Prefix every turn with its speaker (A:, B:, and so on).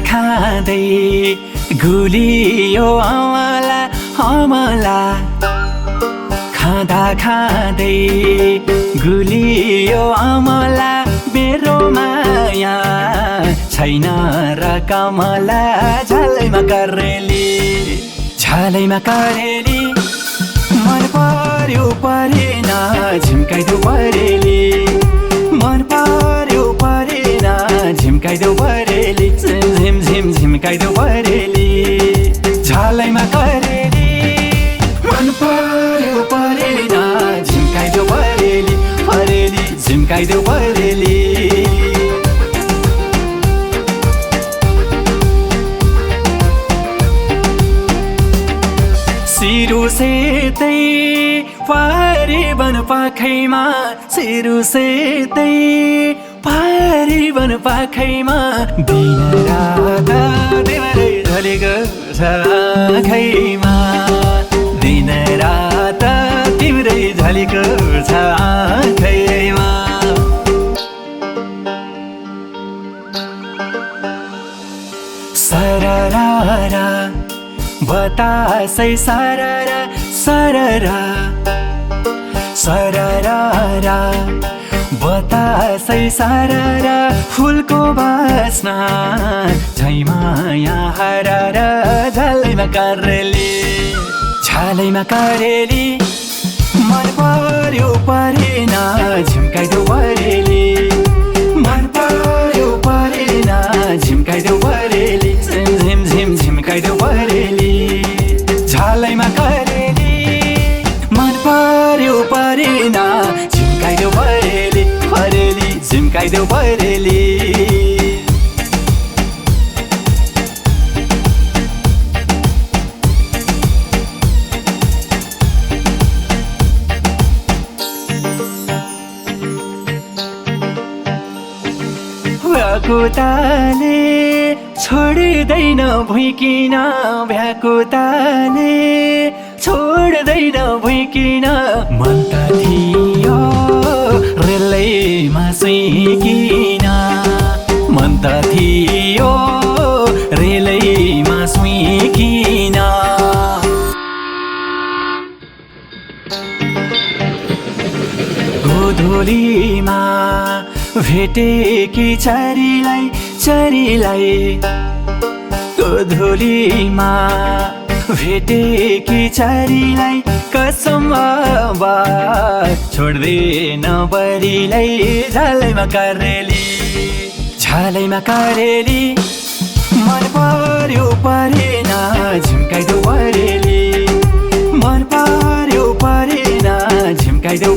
A: खाँदै गुलियो अमला अमला खाँदै गुलियो अमला मेरो माया छैन र कमला झालैमा करेली मन पर्यो परेन झिम्काइदेऊ परेली मन पर्यो परेन झिम्काइदेऊ परेली झिम झिम झिम्काइदेऊ परेली झालैमा करेली मन पर्यो परेन झिम्काइदेऊ परेली परेली झिम्काइदेऊ परेली सिरु सेतै पारिबन पाखैमा सिरु सेतै पारिबन पाखैमा दिन रात तिम्रै ढलेको छ आँखैमा दिन रात तिम्रै ढलेको छ आँखैमा सररारा बतासै सररा सररा सररारा बतासै सररा फुलको बास्ना झैमाया हरारा झालैमा करेली मन पर्यो परेन झिम्काइदेऊ परेली मन पर्यो परेन झिम्काइदेऊ परेली झिम झिम झिम्काइदेऊ परेली झालैमा करेली मन पर्यो परेन झिम्काइदेऊ परेली परेली झिम्काइदेऊ परेली व्याकुताले छोड्दैन भुइँकिन व्याकुताले छोड्दैन भुइँकिन मन त थियो रेलैमा सुइकिन मन त थियो रेलैमा सुइकिन गोधुलीमा भेटेकी चरीलाई गोधुलीमा भेटेकी चरीलाई कसम छोड्दैन बरीलाई झालैमा करेली मन पर्यो परेन झिम्काइदेऊ परेली मन पर्यो परेन झिम्काइदेऊ